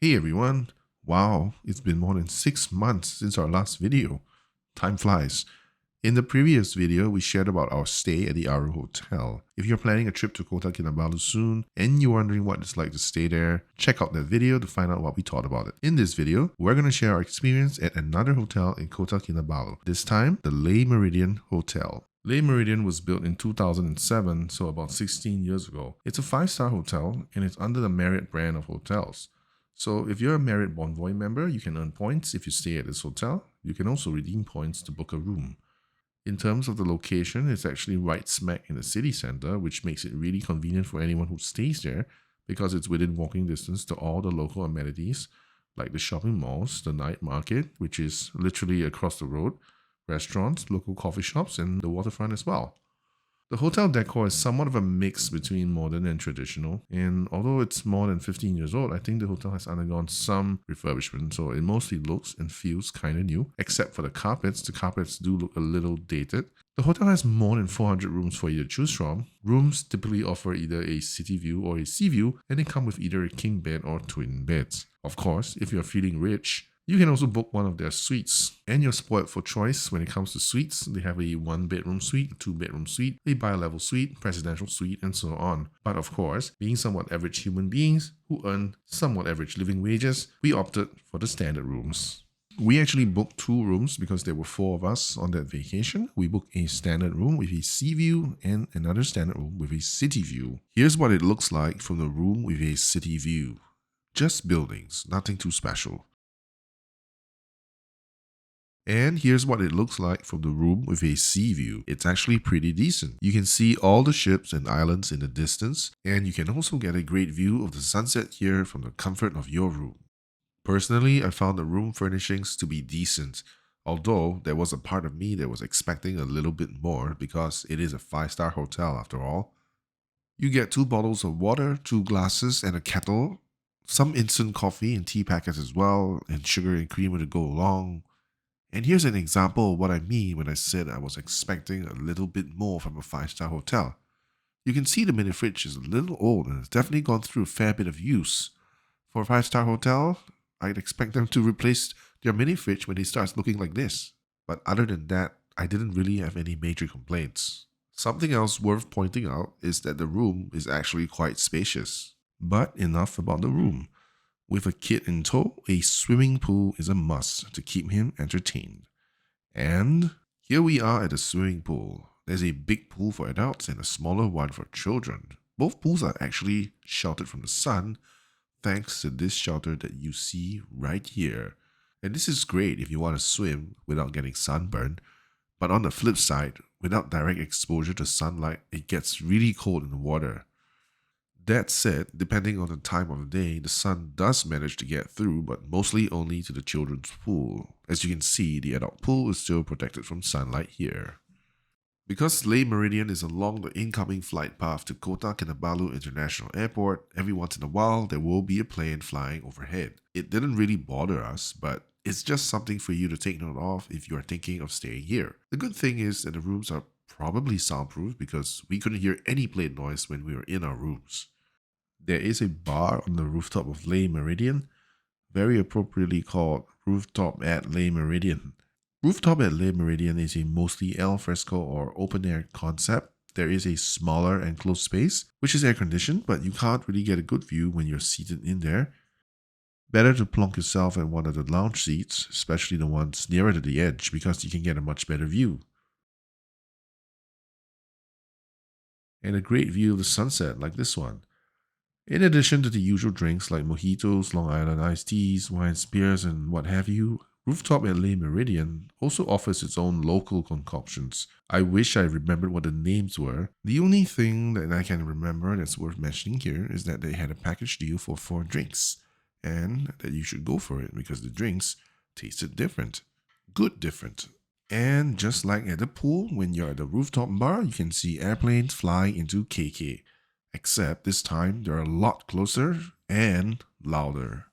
Hey everyone! Wow, it's been more than 6 months since our last video. Time flies. In the previous video, we shared about our stay at the Aru Hotel. If you're planning a trip to Kota Kinabalu soon and you're wondering what it's like to stay there, check out that video to find out what we thought about it. In this video, we're going to share our experience at another hotel in Kota Kinabalu, this time the Le Meridien Hotel. Le Meridien was built in 2007, so about 16 years ago. It's a 5-star hotel and it's under the Marriott brand of hotels. So if you're a Marriott Bonvoy member, you can earn points if you stay at this hotel. You can also redeem points to book a room. In terms of the location, it's actually right smack in the city center, which makes it really convenient for anyone who stays there because it's within walking distance to all the local amenities like the shopping malls, the night market, which is literally across the road, restaurants, local coffee shops, and the waterfront as well. The hotel decor is somewhat of a mix between modern and traditional, and although it's more than 15 years old, I think the hotel has undergone some refurbishment, so it mostly looks and feels kind of new, except for the carpets. The carpets do look a little dated. The hotel has more than 400 rooms for you to choose from. Rooms typically offer either a city view or a sea view, and they come with either a king bed or twin beds. Of course, if you're feeling rich, you can also book one of their suites, and you're spoiled for choice when it comes to suites. They have a 1-bedroom suite, a 2-bedroom suite, a bi-level suite, presidential suite, and so on. But of course, being somewhat average human beings who earn somewhat average living wages, we opted for the standard rooms. We actually booked 2 rooms because there were 4 of us on that vacation. We booked a standard room with a sea view and another standard room with a city view. Here's what it looks like from the room with a city view. Just buildings, nothing too special. And here's what it looks like from the room with a sea view. It's actually pretty decent. You can see all the ships and islands in the distance, and you can also get a great view of the sunset here from the comfort of your room. Personally, I found the room furnishings to be decent, although there was a part of me that was expecting a little bit more because it is a 5-star hotel after all. You get 2 bottles of water, 2 glasses, and a kettle, some instant coffee and tea packets as well, and sugar and creamer to go along. And here's an example of what I mean when I said I was expecting a little bit more from a 5-star hotel. You can see the mini fridge is a little old and has definitely gone through a fair bit of use. For a 5-star hotel, I'd expect them to replace their mini fridge when it starts looking like this. But other than that, I didn't really have any major complaints. Something else worth pointing out is that the room is actually quite spacious. But enough about the room. With a kid in tow, a swimming pool is a must to keep him entertained. And here we are at the swimming pool. There's a big pool for adults and a smaller one for children. Both pools are actually sheltered from the sun thanks to this shelter that you see right here. And this is great if you want to swim without getting sunburned. But on the flip side, without direct exposure to sunlight, it gets really cold in the water. That said, depending on the time of the day, the sun does manage to get through, but mostly only to the children's pool. As you can see, the adult pool is still protected from sunlight here. Because Le Meridien is along the incoming flight path to Kota Kinabalu International Airport, every once in a while there will be a plane flying overhead. It didn't really bother us, but it's just something for you to take note of if you are thinking of staying here. The good thing is that the rooms are probably soundproof because we couldn't hear any plane noise when we were in our rooms. There is a bar on the rooftop of Le Meridien, very appropriately called Rooftop at Le Meridien. Rooftop at Le Meridien is a mostly al fresco or open-air concept. There is a smaller enclosed space, which is air-conditioned, but you can't really get a good view when you're seated in there. Better to plonk yourself at one of the lounge seats, especially the ones nearer to the edge, because you can get a much better view. And a great view of the sunset like this one. In addition to the usual drinks like mojitos, Long Island iced teas, wines, beers, and what have you, Rooftop at Le Meridien also offers its own local concoctions. I wish I remembered what the names were. The only thing that I can remember that's worth mentioning here is that they had a package deal for 4 drinks, and that you should go for it because the drinks tasted different. Good different. And just like at the pool, when you're at the rooftop bar, you can see airplanes flying into KK. Except this time, they're a lot closer and louder.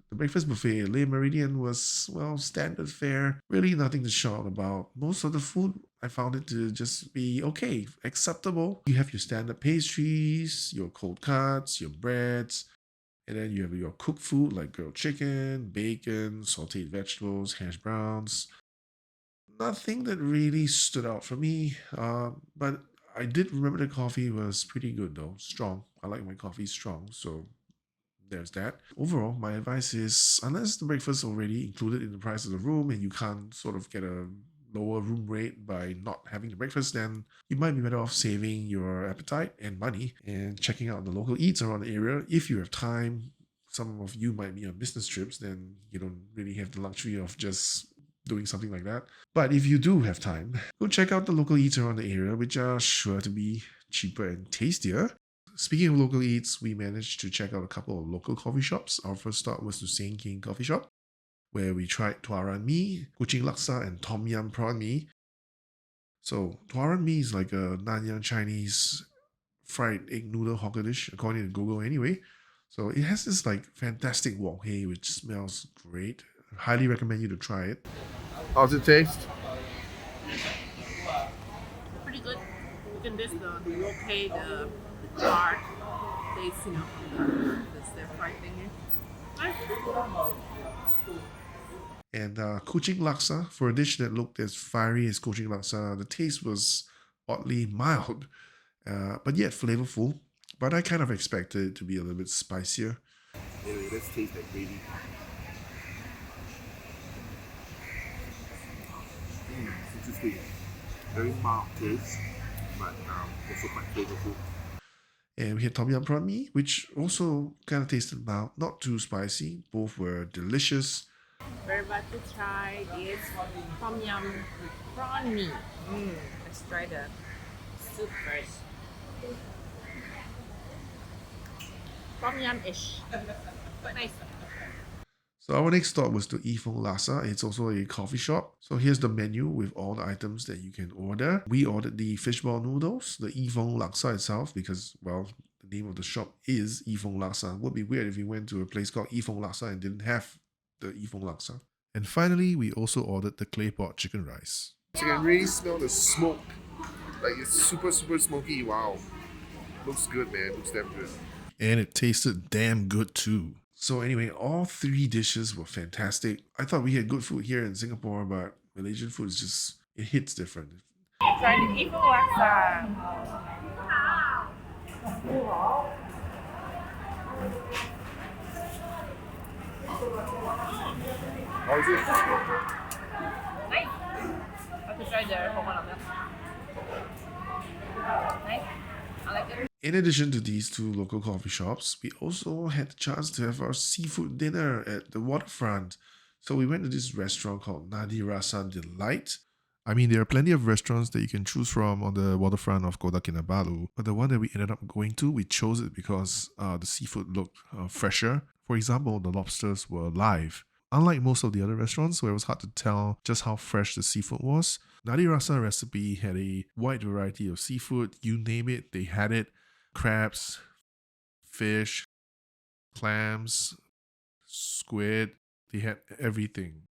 The breakfast buffet at Le Meridien was, well, standard fare. Really nothing to shout about. Most of the food, I found it to just be okay, acceptable. You have your standard pastries, your cold cuts, your breads, And then you have your cooked food like grilled chicken, bacon, sauteed vegetables, hash browns. Nothing that really stood out for me, but I did remember the coffee was pretty good though, strong. I like my coffee strong, so there's that. Overall, my advice is unless the breakfast is already included in the price of the room and you can't sort of get a lower room rate by not having the breakfast, then you might be better off saving your appetite and money and checking out the local eats around the area if you have time. Some of you might be on business trips, then you don't really have the luxury of just doing something like that. But if you do have time, go check out the local eats around the area, which are sure to be cheaper and tastier. Speaking of local eats, we managed to check out a couple of local coffee shops. Our first stop was to Saint King Coffee Shop, where we tried tuaran mee, kuching laksa, and tom yum prawn mee. So tuaran mee is like a Nanyang Chinese fried egg noodle hawker dish, according to Google anyway. So it has this like fantastic wok hei, which smells great. Highly recommend you to try it. How's it taste? Pretty good. You can taste the okay, the char taste, you know, the stir fry thingy. And kuching laksa, for a dish that looked as fiery as kuching laksa, the taste was oddly mild, but yet flavorful. But I kind of expected it to be a little bit spicier. Anyway, let's taste that gravy. It's interesting. Very mild taste, but also quite flavorful. And we had tom yum prawn mee, which also kind of tasted mild, not too spicy. Both were delicious. We're about to try this tom yum prawn mee. Let's try the soup first. Tom yum-ish. Quite nice. So our next stop was to Yifeng Lhasa. It's also a coffee shop. So here's the menu with all the items that you can order. We ordered the fishball noodles, the Yifeng Laksa itself, because, well, the name of the shop is Yifeng Laksa. It would be weird if we went to a place called Yifeng Laksa and didn't have the Yifeng Laksa. And finally, we also ordered the clay pot chicken rice. So you can really smell the smoke. Like it's super, super smoky. Wow. Looks good, man. Looks damn good. And it tasted damn good too. So anyway, all three dishes were fantastic. I thought we had good food here in Singapore, but Malaysian food is just, it hits different. Try the Yifeng Laksa. How is it? Nice. I have to try the coconut milk. Nice. I like it. In addition to these two local coffee shops, we also had the chance to have our seafood dinner at the Waterfront. So we went to this restaurant called Nadi Rasa Delight. I mean, there are plenty of restaurants that you can choose from on the waterfront of Kota Kinabalu, but the one that we ended up going to, we chose it because the seafood looked fresher. For example, the lobsters were live. Unlike most of the other restaurants where it was hard to tell just how fresh the seafood was, Nadi Rasa recipe had a wide variety of seafood. You name it, they had it. Crabs, fish, clams, squid, they had everything.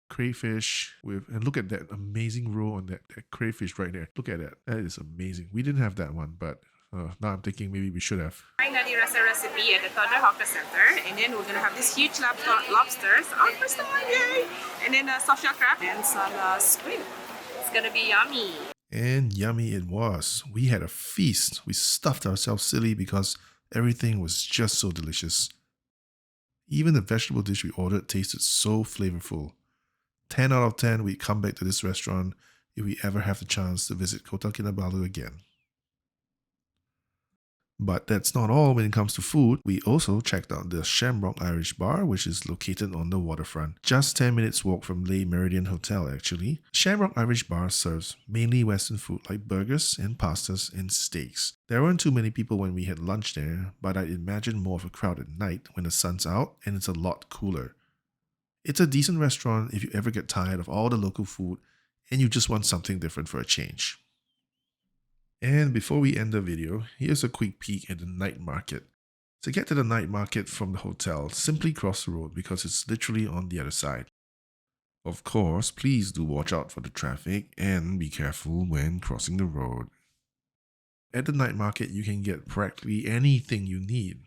Crayfish and look at that amazing roll on that crayfish right there. Look at that. That is amazing. We didn't have that one, but now I'm thinking maybe we should have. Trying Nadi Rasa recipe at the Toddler Hawker Center, and then we're gonna have this huge lobsters. Oh, first time, yay! And then a soft shell crab and some squid. It's gonna be yummy. And yummy it was. We had a feast. We stuffed ourselves silly because everything was just so delicious. Even the vegetable dish we ordered tasted so flavorful. 10 out of 10, we'd come back to this restaurant if we ever have the chance to visit Kota Kinabalu again. But that's not all when it comes to food. We also checked out the Shamrock Irish Bar, which is located on the waterfront. Just 10 minutes walk from the Meridien Hotel actually. Shamrock Irish Bar serves mainly Western food like burgers and pastas and steaks. There weren't too many people when we had lunch there, but I'd imagine more of a crowd at night when the sun's out and it's a lot cooler. It's a decent restaurant if you ever get tired of all the local food and you just want something different for a change. And before we end the video, here's a quick peek at the night market. To get to the night market from the hotel, simply cross the road because it's literally on the other side. Of course, please do watch out for the traffic and be careful when crossing the road. At the night market, you can get practically anything you need.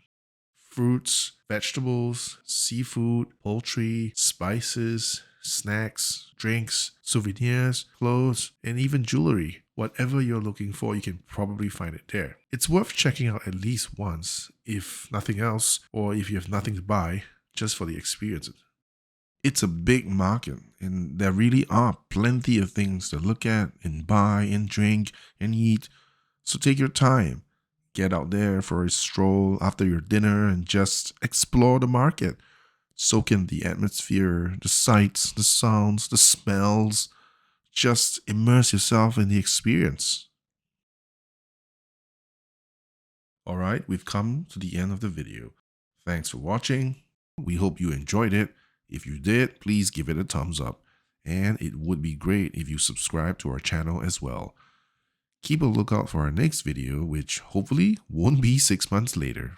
fruits, vegetables, seafood, poultry, spices, snacks, drinks, souvenirs, clothes, and even jewelry. Whatever you're looking for, you can probably find it there. It's worth checking out at least once, if nothing else, or if you have nothing to buy, just for the experience. It's a big market, and there really are plenty of things to look at and buy and drink and eat. So take your time. Get out there for a stroll after your dinner and just explore the market. Soak in the atmosphere, the sights, the sounds, the smells. Just immerse yourself in the experience. Alright, we've come to the end of the video. Thanks for watching. We hope you enjoyed it. If you did, please give it a thumbs up. And it would be great if you subscribe to our channel as well. Keep a lookout for our next video, which hopefully won't be 6 months later.